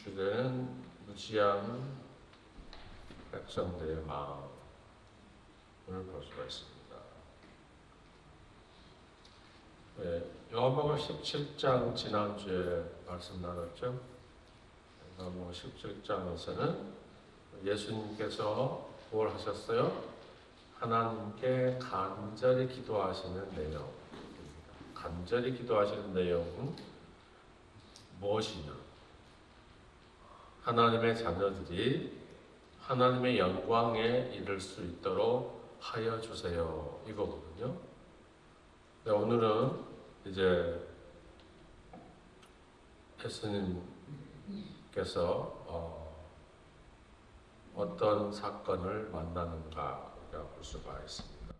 주제는 무지한 백성들의 마음을 볼 수가 있습니다. 요한복음 17장 지난주에 말씀 나눴죠. 요한복음 17장에서는 예수님께서 뭘 하셨어요? 하나님께 간절히 기도하시는 내용. 간절히 기도하시는 내용은 무엇이냐? 하나님의 자녀들이 하나님의 영광에 이를 수 있도록 하여 주세요. 이거거든요. 오늘은 이제 예수님께서 어떤 사건을 만나는가 볼 수가 있습니다.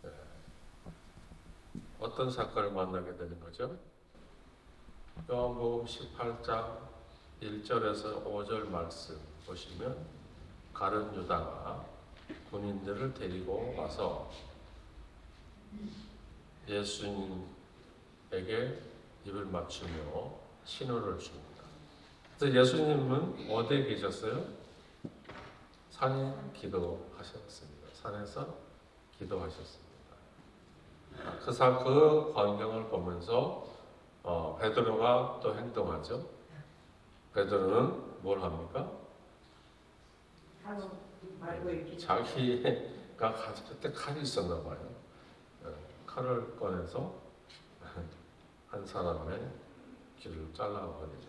네. 어떤 사건을 만나게 되는 거죠? 요한복음 18장 1절에서 5절 말씀 보시면 가룟 유다가 군인들을 데리고 와서 예수님에게 입을 맞추며 신호를 줍니다. 그래서 예수님은 어디에 계셨어요? 산에 기도하셨습니다. 산에서 기도하셨습니다. 그 광경을 보면서 베드로가 또 행동하죠. 베드로는 뭘 합니까? 자기가 가졌을 때 칼이 있었나 봐요. 칼을 꺼내서 한 사람의 귀를 잘라버리죠.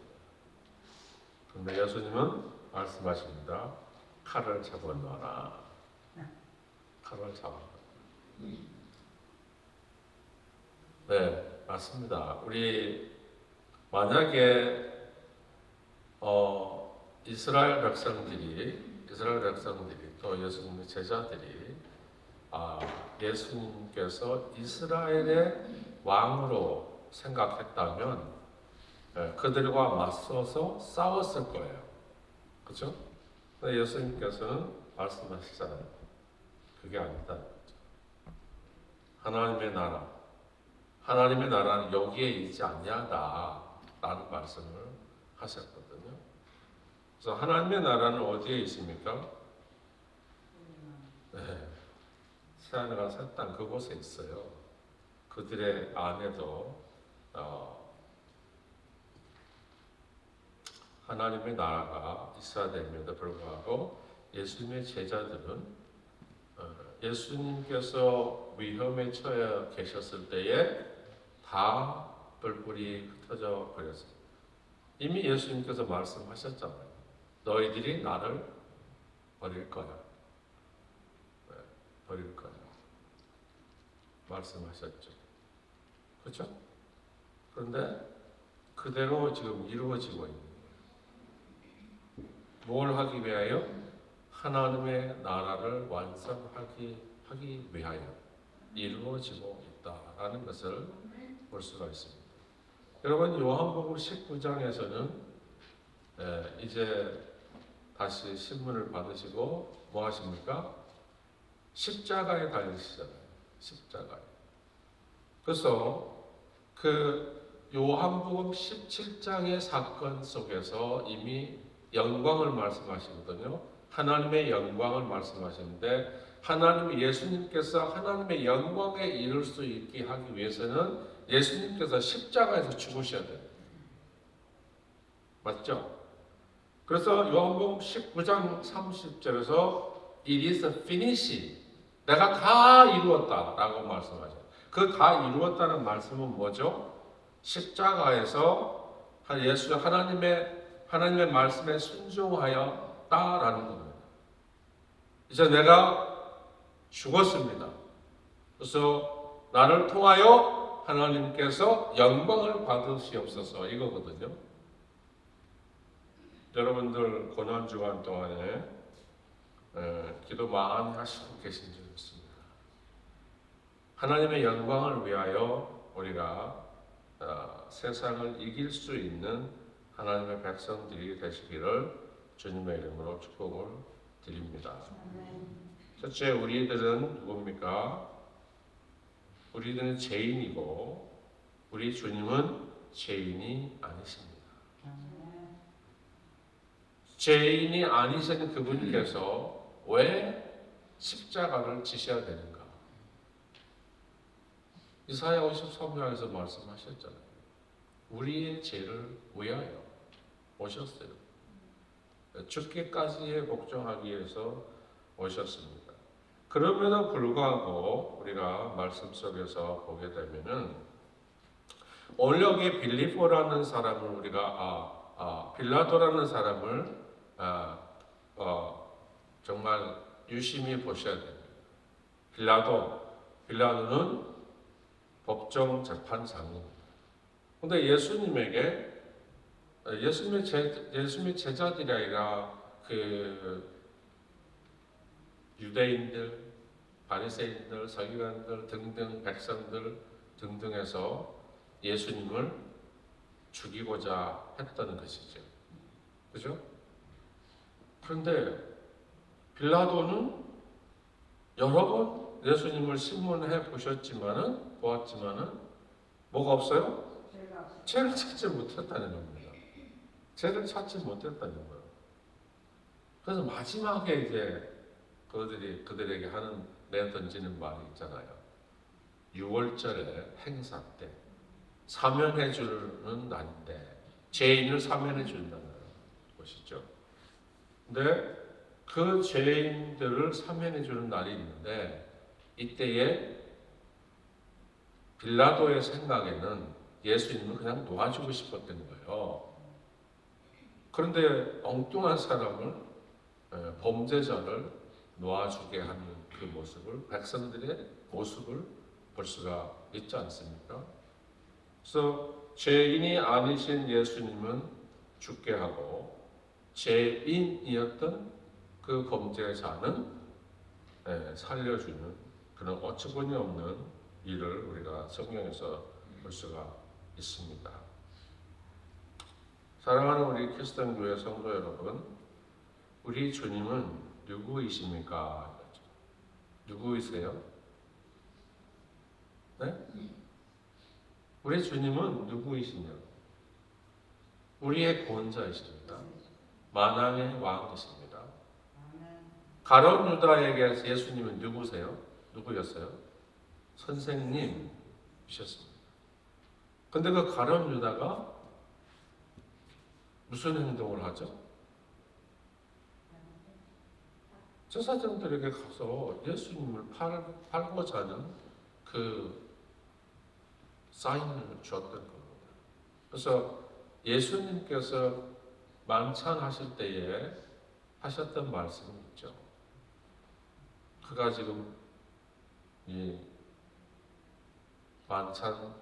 그런데 예수님은 말씀하십니다. 칼을 잡아놔라. 칼을 잡아놔라. 네, 맞습니다. 우리 만약에 이스라엘 백성들이 또 예수님의 제자들이 예수님께서 이스라엘의 왕으로 생각했다면 그들과 맞서서 싸웠을 거예요. 그렇죠? 근데 예수님께서는 말씀하시잖아요. 그게 아니다. 하나님의 나라는 여기에 있지 않냐라는 말씀을 하셨거든요. 그래서 하나님의 나라는 어디에 있습니까? 네, 새하늘과 새 땅 그곳에 있어요. 그들의 안에도 하나님의 나라가 있어야 됨에도 불구하고 예수님의 제자들은 예수님께서 위험에 처해 계셨을 때에 다 뿔뿔이 흩어져 버렸어요. 이미 예수님께서 말씀하셨잖아요. 너희들이 나를 버릴 거야. 네, 버릴 거야. 말씀하셨죠. 그렇죠? 그런데 그대로 지금 이루어지고 있는 거예요. 뭘 하기 위하여? 하나님의 나라를 완성하기 위하여 이루어지고 있다라는 것을 볼 수가 있습니다. 여러분 요한복음 19장에서는 이제 다시 신문을 받으시고 뭐 하십니까? 십자가에 달리시잖아요. 십자가에. 그래서 그 요한복음 17장의 사건 속에서 이미 영광을 말씀하시거든요. 하나님의 영광을 말씀하시는데 하나님 예수님께서 하나님의 영광에 이를 수 있게 하기 위해서는 예수님께서 십자가에서 죽으셔야 돼요. 맞죠? 그래서 요한복음 19장 30절에서 It is finished. 내가 다 이루었다라고 말씀하죠. 그 다 이루었다는 말씀은 뭐죠? 십자가에서 하나님의 말씀에 순종하였다라는 겁니다. 이제 내가 죽었습니다. 그래서 나를 통하여 하나님께서 영광을 받으시옵소서 이거거든요. 여러분들 고난주간 동안에 기도 많이 하시고 계신 줄 믿습니다. 하나님의 영광을 위하여 우리가 세상을 이길 수 있는 하나님의 백성들이 되시기를 주님의 이름으로 축복을 드립니다. 첫째, 우리들은 누굽니까? 우리들은 죄인이고 우리 주님은 죄인이 아니십니다. 죄인이 아니신 그분께서 왜 십자가를 지셔야 되는가? 이사야 53장에서 말씀하셨잖아요. 우리의 죄를 위하여 오셨어요. 죽기까지에 복종하기 위해서 오셨습니다. 그럼에도 불구하고 우리가 말씀 속에서 보게 되면은 오늘 여기 빌립보라는 사람을 우리가 빌라도라는 사람을 정말 유심히 보셔야 됩니다. 빌라도는 법정 재판장입니다. 그런데 예수님의 제자들이 아니라 그 유대인들, 바리새인들, 서기관들 등등 백성들 등등에서 예수님을 죽이고자 했던 것이죠. 그죠? 그런데 빌라도는 여러 번 예수님을 신문해 보았지만은 뭐가 없어요? 죄를 찾지 못했다는 겁니다. 죄를 찾지 못했다는 거예요. 그래서 마지막에 이제 그들에게 내던지는 말이 있잖아요. 6월절에 행사 때 사면해 주는 날인데 죄인을 사면해 준다는 것이죠. 근데 그 죄인들을 사면해 주는 날이 있는데 이때에 빌라도의 생각에는 예수님을 그냥 놓아주고 싶었던 거예요. 그런데 엉뚱한 사람을 범죄자를 놓아주게 하는 그 모습을 백성들의 모습을 볼 수가 있지 않습니까? 그래서 죄인이 아니신 예수님은 죽게 하고 죄인이었던 그 범죄자는 살려주는 그런 어처구니 없는 일을 우리가 성경에서 볼 수가 있습니다. 사랑하는 우리 크리스천 교회 성도 여러분, 우리 주님은 누구이십니까? 누구이세요? 네? 우리 주님은 누구이시냐고? 우리의 구원자이십니다. 만왕의 왕이십니다. 가룟 유다에게 예수님은 누구였어요? 선생님이셨습니다. 근데 그 가룟 유다가 무슨 행동을 하죠? 제사장들에게 가서 예수님을 팔고자 하는 그 사인을 줬던 겁니다. 그래서 예수님께서 만찬하실 때에 하셨던 말씀이 있죠. 그가 지금 이 만찬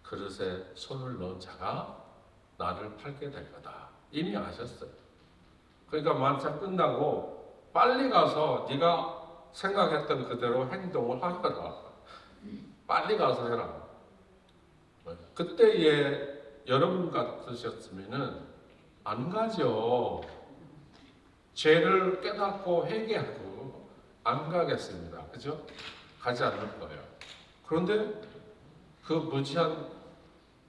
그릇에 손을 넣은 자가 나를 팔게 될 거다. 이미 아셨어요. 그러니까 만찬 끝나고 빨리 가서 네가 생각했던 그대로 행동을 하거라. 빨리 가서 해라. 그때에 여러분 같으셨으면은 안 가죠. 죄를 깨닫고 회개하고 안 가겠습니다. 그죠? 가지 않을 거예요. 그런데 그 무지한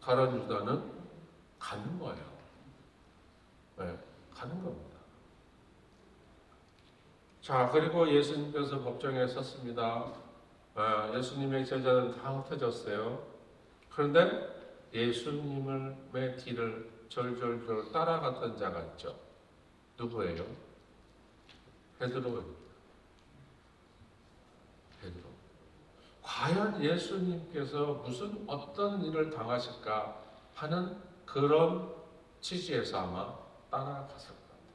가룟 유다는 가는 거예요. 가는 겁니다. 자, 그리고 예수님께서 법정에 섰습니다. 예수님의 제자는 다 흩어졌어요. 그런데 예수님의 뒤를 절절절 따라갔던 자가 있죠. 누구예요? 베드로입니다. 베드로. 과연 예수님께서 무슨 어떤 일을 당하실까 하는 그런 취지에서 아마 따라갔을 것 같아요.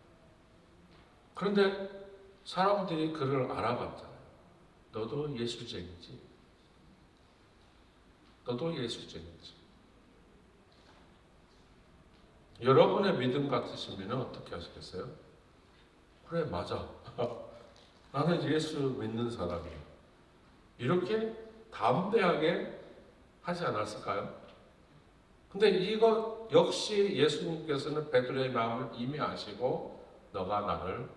그런데 사람들이 그를 알아봤잖아요. 너도 예수쟁이지. 너도 예수쟁이지. 여러분의 믿음 같으시면 어떻게 하시겠어요? 그래, 맞아. 나는 예수 믿는 사람이야. 이렇게 담대하게 하지 않았을까요? 근데 이것 역시 예수님께서는 베드로의 마음을 이미 아시고 너가 나를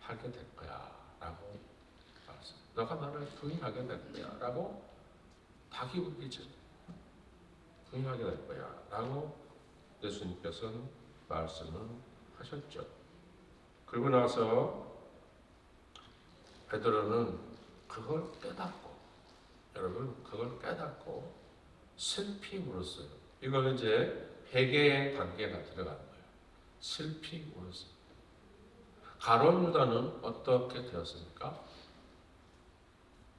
하게 될 거야 라고 말씀. 너가 나를 부인하게 될 거야 라고 다기부기죠. 부인하게 될 거야 라고 예수님께서는 말씀을 하셨죠. 그리고 나서 베드로는 그걸 깨닫고, 여러분 그걸 깨닫고 슬피 울었어요. 이거는 이제 회개의 단계가 들어가는 거예요. 슬피 울었어요. 가룟 유다는 어떻게 되었습니까?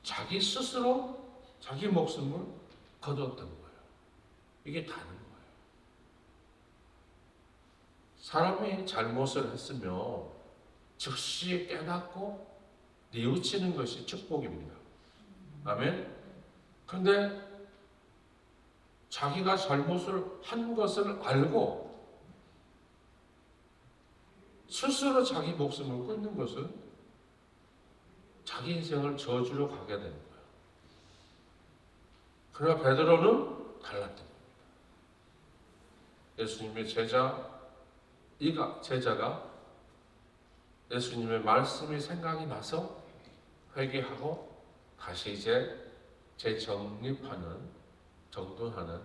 자기 스스로 자기 목숨을 거두었던 거예요. 이게 다른 거예요. 사람이 잘못을 했으면 즉시 깨닫고 뉘우치는 것이 축복입니다. 아멘? 근데 자기가 잘못을 한 것을 알고 스스로 자기 목숨을 끊는 것은 자기 인생을 저주로 가게 되는 거예요. 그러나 베드로는 달랐던 겁니다. 예수님의 제자가 예수님의 말씀이 생각이 나서 회개하고 다시 이제 정돈하는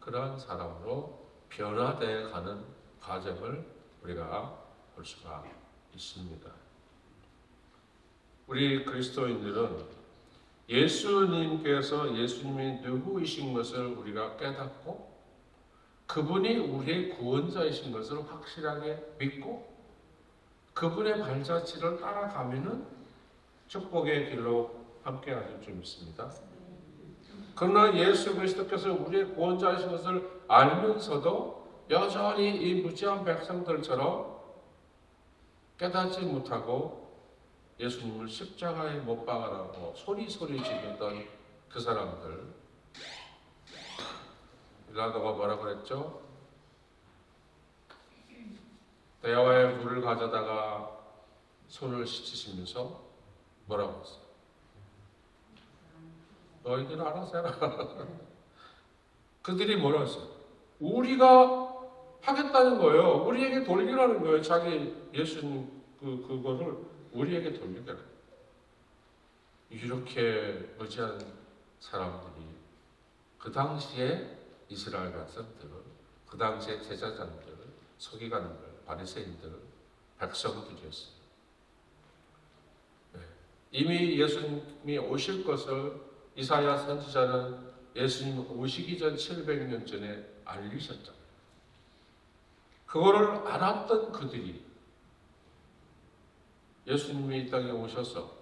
그러한 사람으로 변화되어 가는 과정을 우리가 볼 수가 있습니다. 우리 그리스도인들은 예수님이 누구이신 것을 우리가 깨닫고 그분이 우리의 구원자이신 것을 확실하게 믿고 그분의 발자취를 따라가면은 축복의 길로 함께 하실 줄 믿습니다. 그러나 예수 그리스도께서 우리의 구원자이신 것을 알면서도 여전히 이 무지한 백성들처럼 깨닫지 못하고 예수님을 십자가에 못 박아라고 소리 지르던 그 사람들, 빌라도가 뭐라고 그랬죠? 대야와의 물을 가져다가 손을 씻으시면서 뭐라고 했어요? 너희들 알아서 해라. 그들이 뭐라고 했어요? 우리가 하겠다는 거예요. 우리에게 돌리라는 거예요. 자기 예수님 그거를 우리에게 돌리라는. 이렇게 무지한 사람들이 그 당시에 이스라엘 백성들은, 그 당시에 제사장들, 서기관들, 바리새인들, 백성들이었어요. 네. 이미 예수님이 오실 것을 이사야 선지자는 예수님 오시기 전 700년 전에 알리셨잖아요. 그거를 알았던 그들이 예수님이 이 땅에 오셔서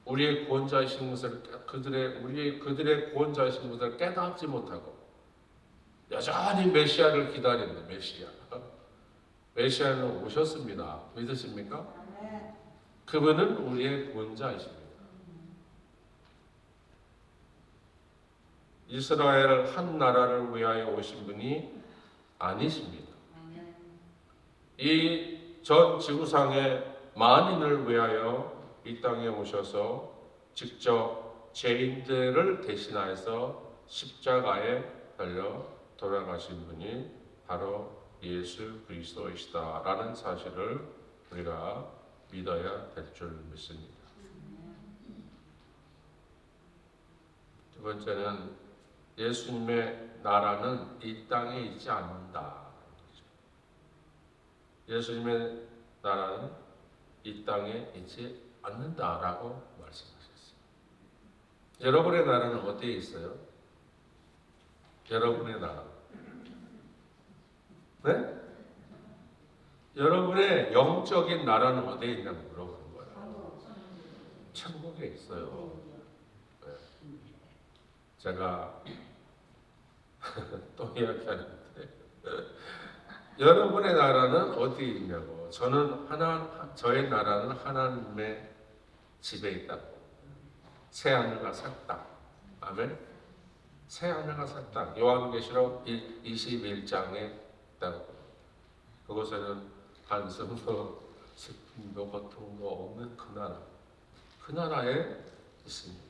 우리의 구원자이신 것을 그들의 구원자이신 것을 깨닫지 못하고 여전히 메시아를 기다리는 메시아는 오셨습니다. 믿으십니까? 그분은 우리의 구원자이십니다. 이스라엘 한 나라를 위하여 오신 분이 아니십니다. 이 전 지구상의 만인을 위하여 이 땅에 오셔서 직접 죄인들을 대신하여서 십자가에 달려 돌아가신 분이 바로 예수 그리스도이시다라는 사실을 우리가 믿어야 될 줄 믿습니다. 두 번째는 예수님의 나라는 이 땅에 있지 않는다. 예수님의 나라는 이 땅에 있지 않는다라고 말씀하셨어요. 여러분의 나라는 어디에 있어요? 여러분의 나라. 네? 여러분의 영적인 나라는 어디에 있냐고 물어보는 거예요. 천국에 있어요. 네. 제가 또 이야기하는데 여러분의 나라는 어디에 있냐고. 저의 나라는 하나님의 집에 있다고. 새하늘과 새 땅. 아멘. 새하늘과 새 땅. 요한계시록 21장에 있다고. 그곳에는 한숨도 슬픔도 고통도 없는 그 나라. 그 나라에 있습니다.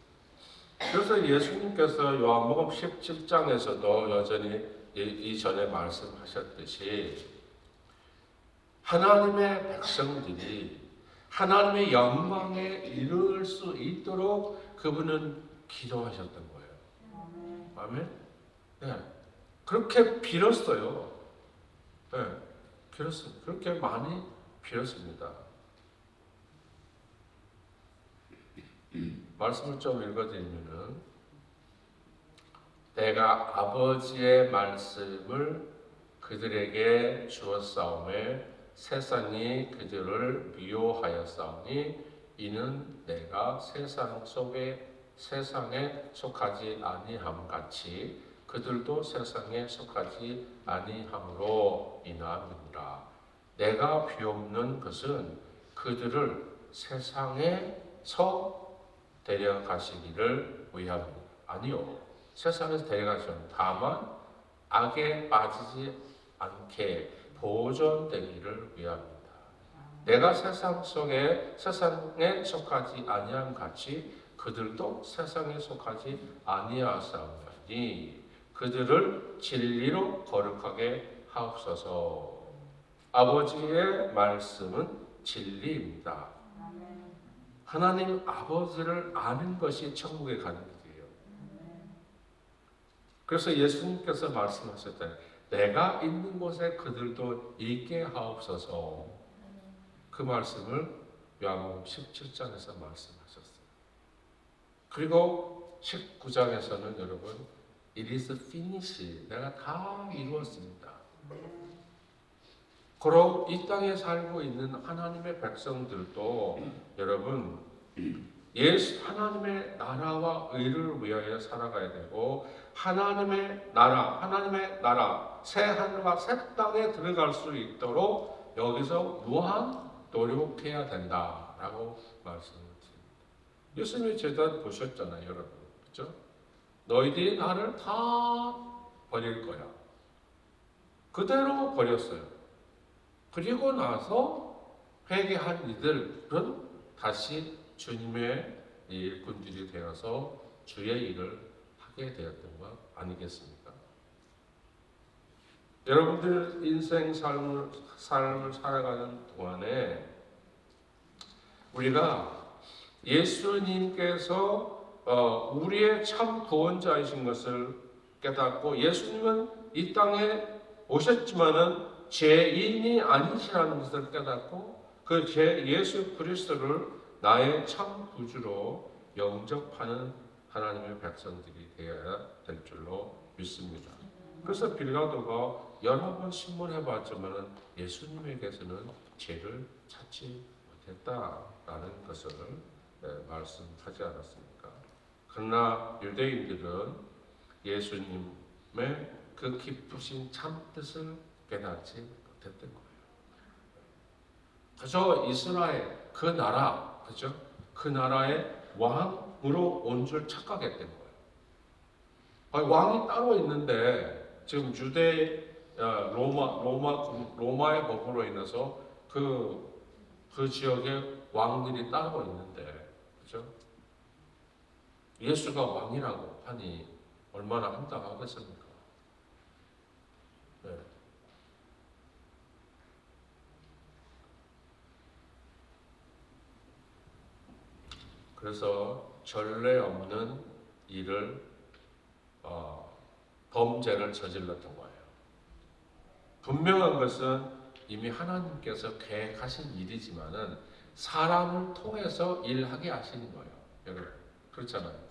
그래서 예수님께서 요한복음 17장에서도 여전히 이전에 말씀하셨듯이 하나님의 백성들이 하나님의 영광에 이를 수 있도록 그분은 기도하셨던 거예요. 아멘? 네. 그렇게 빌었어요. 네. 빌었습니다. 그렇게 많이 빌었습니다. 말씀을 좀 읽어드리면은 내가 아버지의 말씀을 그들에게 주었사오매 세상이 그들을 미워하였사오니 이는 내가 세상에 속하지 아니함 같이 그들도 세상에 속하지 아니함으로 인함이니라. 내가 비옵는 것은 그들을 세상에서 데려가시기를 위함이니라. 아니요, 세상에서 데려가시면 다만 악에 빠지지 않게 보존되기를 위함입니다. 내가 세상에 속하지 아니함 같이 그들도 세상에 속하지 아니하사오니 그들을 진리로 거룩하게 하옵소서. 아버지의 말씀은 진리입니다. 하나님 아버지를 아는 것이 천국에 가는 길이에요. 그래서 예수님께서 말씀하셨잖아요. 내가 있는 곳에 그들도 있게 하옵소서. 그 말씀을 요한복음 17장에서 말씀하셨어요. 그리고 19장에서는 여러분 It is finished. 내가 다 이루었습니다. 그럼 이 땅에 살고 있는 하나님의 백성들도 여러분 하나님의 나라와 의를 위하여 살아가야 되고 하나님의 나라 새 하늘과 새 땅에 들어갈 수 있도록 여기서 무한 노력해야 된다라고 말씀을 드립니다. 예수님의 제자 보셨잖아요, 여러분. 그렇죠? 너희들이 나를 다 버릴 거야. 그대로 버렸어요. 그리고 나서 회개한 이들은 다시 주님의 일꾼들이 되어서 주의 일을 하게 되었던 것 아니겠습니까? 여러분들 인생 삶을 살아가는 동안에 우리가 예수님께서 우리의 참 구원자이신 것을 깨닫고 예수님은 이 땅에 오셨지만은 죄인이 아니시라는 것을 깨닫고 그 예수 그리스도를 나의 참 구주로 영접하는 하나님의 백성들이 되어야 될 줄로 믿습니다. 그래서 빌라도가 여러 번 신문해봤지만 예수님에게서는 죄를 찾지 못했다라는 것을 말씀하지 않았습니까? 그러나 유대인들은 예수님의 그 깊으신 참뜻을 깨닫지 못했던 거예요. 그저 이스라엘 그 나라, 그죠? 그 나라의 왕으로 온 줄 착각했던 거예요. 아니, 왕이 따로 있는데 지금 로마의 법으로 인해서 그 지역에 왕들이 따로 있는데, 그죠? 예수가 왕이라고 하니 얼마나 한당하겠습니까? 네. 그래서 전례 없는 일을 범죄를 저질렀던 거예요. 분명한 것은 이미 하나님께서 계획하신 일이지만은 사람을 통해서 일하게 하시는 거예요. 여러분 그렇잖아요.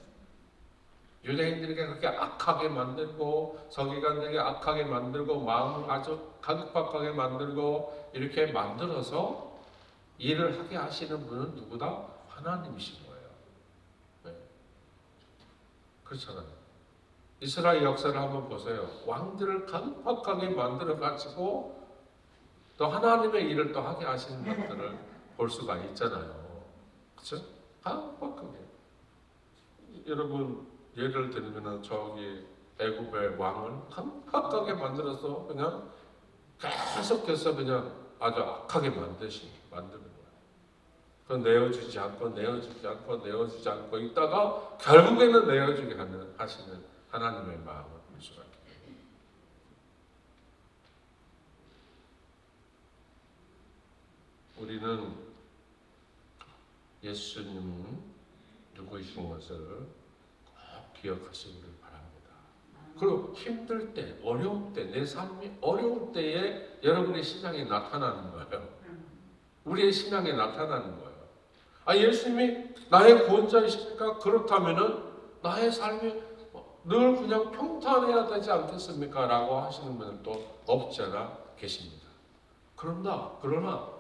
유대인들에게 그렇게 악하게 만들고 서기관들에게 악하게 만들고 마음을 아주 가격박하게 만들고 이렇게 만들어서 일을 하게 하시는 분은 누구다? 하나님이신 거예요. 네. 그렇잖아요. 이스라엘 역사를 한번 보세요. 왕들을 강팍하게 만들어가지고 또 하나님의 일을 또 하게 하시는 것들을 볼 수가 있잖아요. 그렇죠? 강팍하게. 여러분 예를 들면 저기 애굽의 왕을 강팍하게 만들어서 그냥 계속해서 그냥 아주 악하게 만드는 거예요. 그 내어주지 않고 있다가 결국에는 내어주게 하시는 하나님의 마음을 볼 수가 있습니다. 우리는 예수님 누구이신 것을 꼭 기억하시기를 바랍니다. 그리고 힘들 때, 어려울 때, 내 삶이 어려울 때에 여러분의 신앙이 나타나는 거예요. 우리의 신앙이 나타나는 거예요. 예수님이 나의 구원자이십니까? 그렇다면은 나의 삶이 늘 그냥 평탄해야 되지 않겠습니까? 라고 하시는 분들도 없지 않아 계십니다. 그러나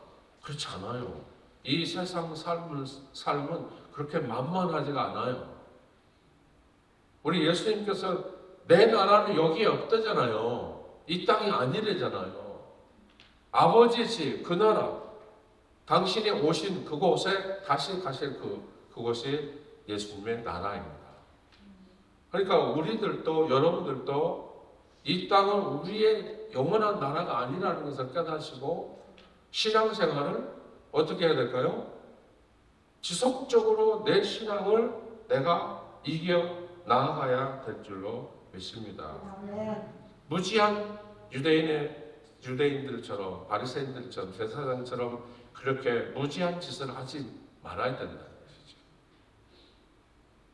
그렇지 않아요. 이 세상 삶은 그렇게 만만하지가 않아요. 우리 예수님께서 내 나라는 여기에 없다잖아요. 이 땅이 아니래잖아요. 아버지의 집, 그 나라, 당신이 오신 그곳에 다시 가실 그곳이 예수님의 나라입니다. 그러니까 우리들도 여러분들도 이 땅은 우리의 영원한 나라가 아니라는 것을 깨닫시고 신앙생활을 어떻게 해야 될까요? 지속적으로 내 신앙을 내가 이겨 나아가야 될 줄로 믿습니다. 무지한 유대인들처럼 바리새인들처럼 제사장처럼 그렇게 무지한 짓을 하지 말아야 된다는 것이죠.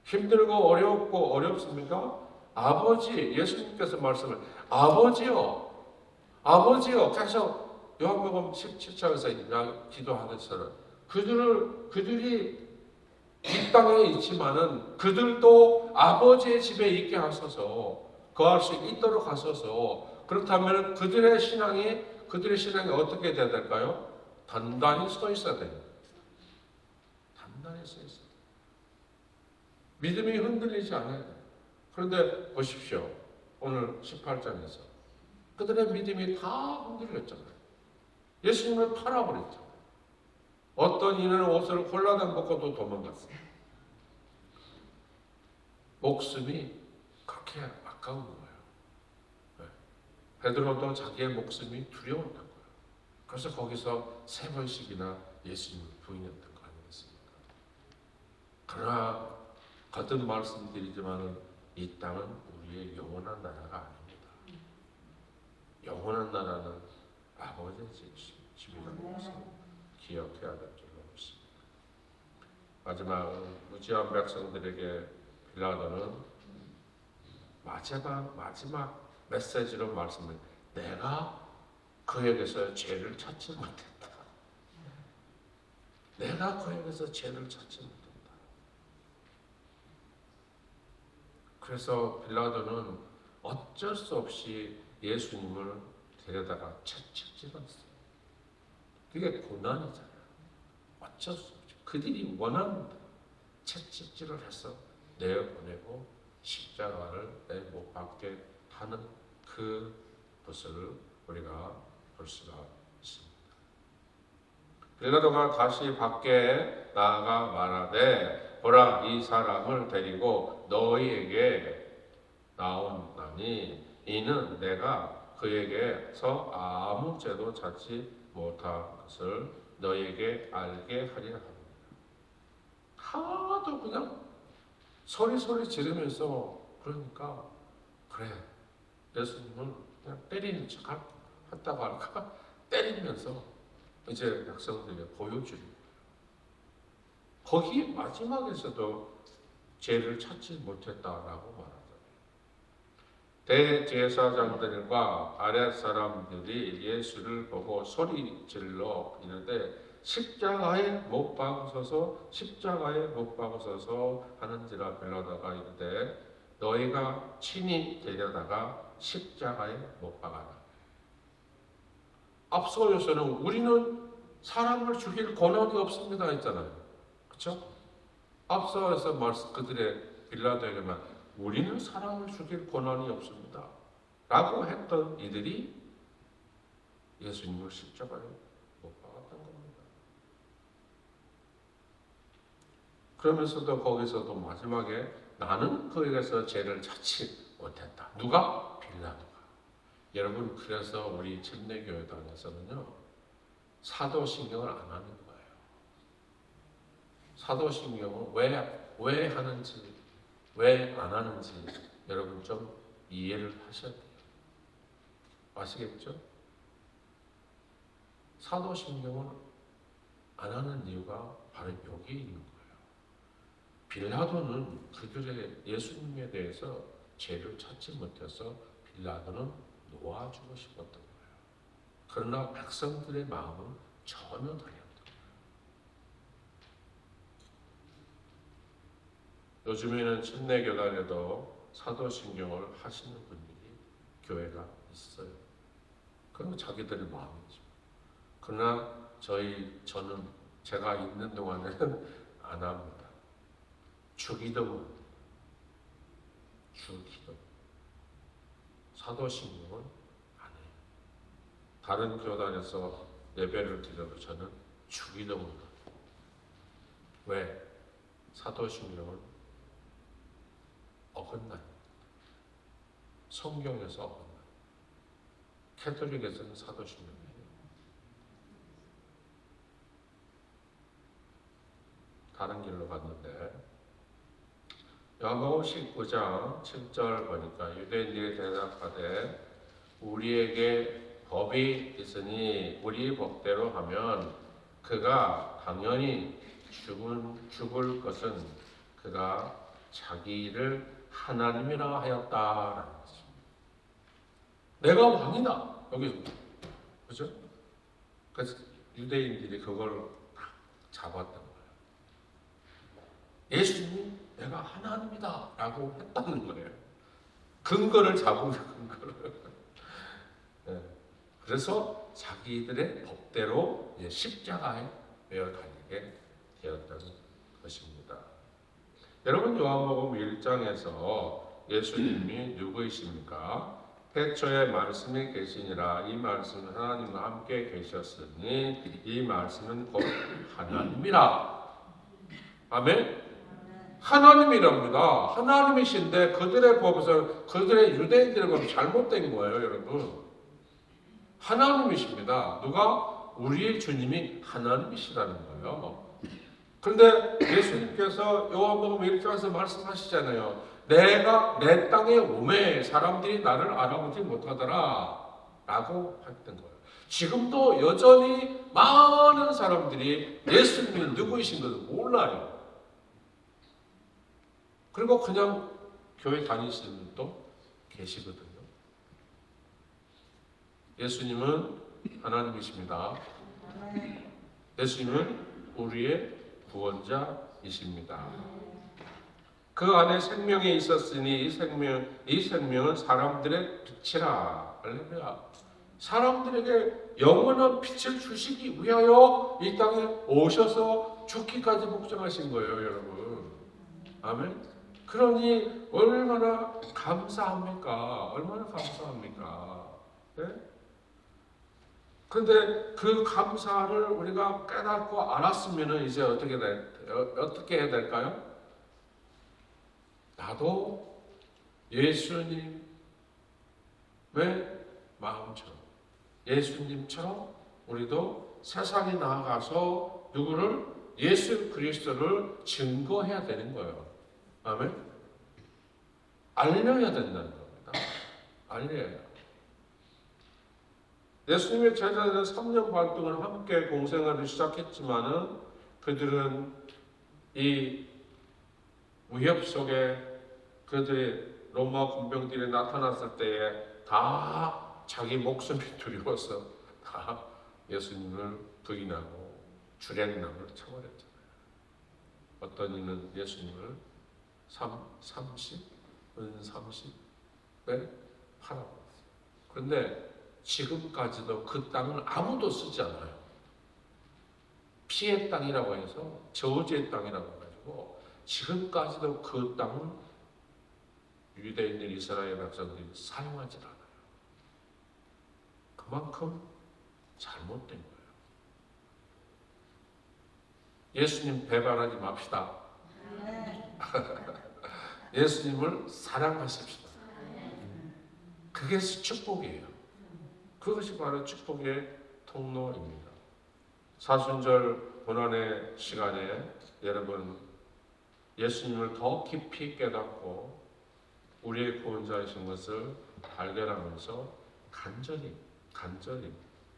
힘들고 어렵고 어렵습니까? 예수님께서 말씀을 아버지요 계속 요한복음 17장에서 기도하듯처럼 그들이 이 땅에 있지만은 그들도 아버지의 집에 있게 하소서, 거할 수 있도록 하소서. 그렇다면 그들의 신앙이 어떻게 돼야 될까요? 단단히 서 있어야 됩니다. 단단히 서 있어야 돼요. 믿음이 흔들리지 않아야 돼요. 그런데 보십시오. 오늘 18장에서 그들의 믿음이 다 흔들렸잖아요. 예수님을 팔아버렸잖아요. 어떤 이는 옷을 홀라당 벗고도 도망갔어요. 목숨이 그렇게 아까운 거예요. 베드로도 자기의 목숨이 두려웠던 거예요. 그래서 거기서 3번씩이나 예수님을 부인했던 거 아니겠습니까? 그러나 거듭 말씀드리지만 이 땅은 우리의 영원한 나라가 아닙니다. 영원한 나라는 아버지의 집이라는 것을 기억해야 될 줄로 믿습니다. 마지막 무지한 백성들에게 빌라도는 마지막 메시지로 말씀을 내가 그에게서 죄를 찾지 못했다. 내가 그에게서 죄를 찾지 못했다. 그래서 빌라도는 어쩔 수 없이 예수님을 데려다가 채찍질렀어요. 그게 고난이잖아요. 어쩔 수 없죠. 그들이 원합니다. 채찍질을 해서 내어보내고 십자가를 못 박게 하는 그 모습을 우리가 볼 수가 있습니다. 빌라도가 다시 밖에 나아가 말하되 보라 이 사람을 데리고 너희에게 나온다니 이는 내가 그에게서 아무 죄도 찾지 못한 것을 너희에게 알게 하리라 합니다. 하도 그냥 소리 지르면서 그러니까 그래 예수님을 그냥 때리는 척 했다고 할까 때리면서 이제 백성들에게 보여주는 거예요. 거기 마지막에서도 죄를 찾지 못했다라고 말하죠. 대제사장들과 아랫 사람들이 예수를 보고 소리 질러 이르되 십자가에 못 박으소서 하는지라 빌라도가 이르되 너희가 친히 데려다가 십자가에 못 박아라. 앞서서는 우리는 사람을 죽일 권한이 없습니다 했잖아요. 그렇죠? 앞서서 그들의 빌라도에게만 우리는 사람을 죽일 권한이 없습니다 라고 했던 이들이 예수님을 십자가에 못 박았던 겁니다. 그러면서도 거기서도 마지막에 나는 그에게서 죄를 찾지 못했다. 누가? 빌라도가. 여러분 그래서 우리 침례교회당에서는요 사도신경을 안 하는 거예요. 사도신경을 왜 하는지 왜 안 하는지 여러분 좀 이해를 하셔야 돼요. 아시겠죠? 사도신경을 안 하는 이유가 바로 여기에 있는 거예요. 빌라도는 그들의 예수님에 대해서 죄를 찾지 못해서 빌라도는 놓아주고 싶었던 거예요. 그러나 백성들의 마음은 전혀 달랐던 거예요. 요즘에는 침례교단에도 사도신경을 하시는 분들이 교회가 있어요. 그건 자기들의 마음이죠. 그러나 저는 제가 있는 동안에는 안 합니다. 주기도문, 사도신경은 안 해요. 다른 교단에서 예배를 드려도 저는 주기도문을 해요. 왜? 사도신경은 어긋나요. 성경에서 어긋나요. 캐톨릭에서는 사도신경이에요. 다른 길로 갔는데 요한복음 19장 7절 보니까 유대인들이 대답하되 우리에게 법이 있으니 우리 법대로 하면 그가 당연히 죽을 것은 그가 자기를 하나님이라 하였다라는 거죠. 내가 왕이다. 여기서 그죠? 그래서 유대인들이 그걸 딱 잡았던 거예요. 예수님이 내가 하나님이다 라고 했다는 거예요. 근거를 잡으면 근거를. 네. 그래서 자기들의 법대로 십자가에 매어 달리게 되었다는 것입니다. 여러분 요한복음 1장에서 예수님이 누구이십니까? 태초에 말씀이 계시니라. 이 말씀은 하나님과 함께 계셨으니 이 말씀은 곧 하나님이라. 아멘? 하나님이랍니다. 하나님이신데 그들의 법에서 그들의 유대인들의 법이 잘못된 거예요, 여러분. 하나님이십니다. 누가? 우리의 주님이 하나님이시라는 거예요. 그런데 예수님께서 요한복음 1장에서 말씀하시잖아요. 내가 내 땅에 오매 사람들이 나를 알아보지 못하더라 라고 했던 거예요. 지금도 여전히 많은 사람들이 예수님이 누구이신 것을 몰라요. 그리고 그냥 교회 다니시는 분도 계시거든요. 예수님은 하나님이십니다. 예수님은 우리의 구원자이십니다. 그 안에 생명이 있었으니 이 생명은 사람들의 빛이라. 할렐루야. 사람들에게 영원한 빛을 주시기 위하여 이 땅에 오셔서 죽기까지 복종하신 거예요, 여러분. 아멘. 그러니 얼마나 감사합니까? 얼마나 감사합니까? 네? 그런데 그 감사를 우리가 깨닫고 알았으면 이제 어떻게 해야 될까요? 나도 예수님의 마음처럼 예수님처럼 우리도 세상에 나아가서 누구를? 예수 그리스도를 증거해야 되는 거예요. 아멘? 알려야 된다는 겁니다. 알려야. 예수님의 제자들은 3년 반 동안 함께 공생활을 시작했지만은 그들은 이 위협 속에 그들의 로마 군병들이 나타났을 때에 다 자기 목숨이 두려워서 다 예수님을 부인하고 주랭랑을 쳐버렸잖아요. 어떤 이는 예수님을 30에 팔아버렸어요. 그런데 지금까지도 그 땅을 아무도 쓰지 않아요. 피해 땅이라고 해서 저주의 땅이라고 해가지고 지금까지도 그 땅을 유대인들 이스라엘 백성들이 사용하지 않아요. 그만큼 잘못된 거예요. 예수님 배반하지 맙시다. 예수님을 사랑하십시다. 그게 축복이에요. 그것이 바로 축복의 통로입니다. 사순절 고난의 시간에 여러분 예수님을 더 깊이 깨닫고 우리의 구원자이신 것을 발견하면서 간절히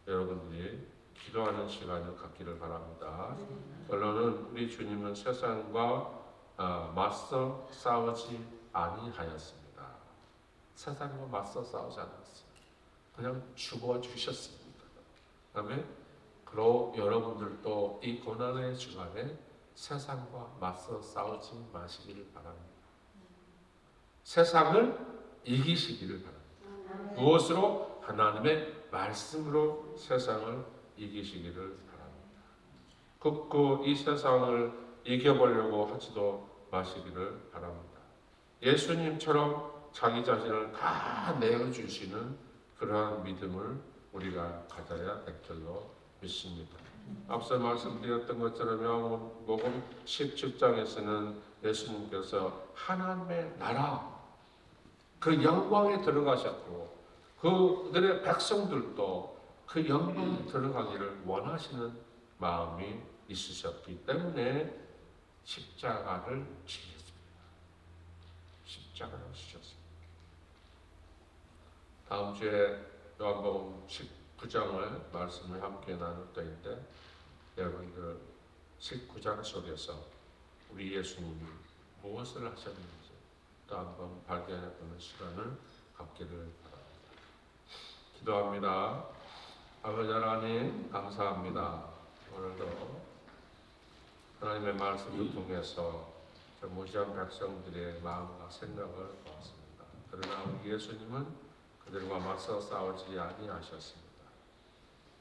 여러분들이 기도하는 시간을 갖기를 바랍니다. 결론은 우리 주님은 세상과 맞서 싸우지 아니하였습니다. 세상과 맞서 싸우지 않았어요. 그냥 죽어주셨습니다. 그다음에 그로 여러분들도 이 고난의 주간에 세상과 맞서 싸우지 마시기를 바랍니다. 세상을 이기시기를 바랍니다. 무엇으로? 하나님의 말씀으로 세상을 이기시기를 바랍니다. 굳고 이 세상을 이겨보려고 하지도 마시기를 바랍니다. 예수님처럼 자기 자신을 다 내어주시는 그러한 믿음을 우리가 가져야 될 줄로 믿습니다. 앞서 말씀드렸던 것처럼 요한복음 17장에서는 예수님께서 하나님의 나라 그 영광에 들어가셨고 그들의 백성들도 그 영광에 들어가기를 원하시는 마음이 있으셨기 때문에 십자가를 지셨습니다. 십자가를 지셨습니다. 다음 주에 요한복음 19장을 말씀을 함께 나눌 때인데 여러분들 19장 속에서 우리 예수님이 무엇을 하셨는지 또 한번 발견해보는 시간을 갖기를 바랍니다. 기도합니다. 아버지 하나님 감사합니다. 오늘도 하나님의 말씀을 통해서 저 무지한 백성들의 마음과 생각을 보았습니다. 그러나 우리 예수님은 그들과 맞서 싸우지 아니하셨습니다.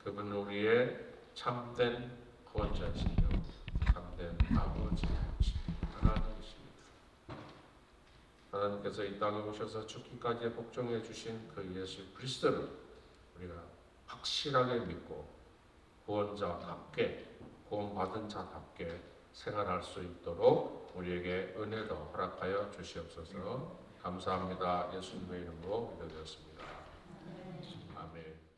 그분은 우리의 참된 구원자이시며 참된 아버지이십니다. 하나님이십니다. 하나님께서 이 땅에 오셔서 죽기까지 복종해 주신 그 예수 그리스도를 우리가 확실하게 믿고 구원자답게 구원받은 자답게 생활할 수 있도록 우리에게 은혜도 허락하여 주시옵소서. 감사합니다. 예수님의 이름으로 기도드렸습니다. 아멘.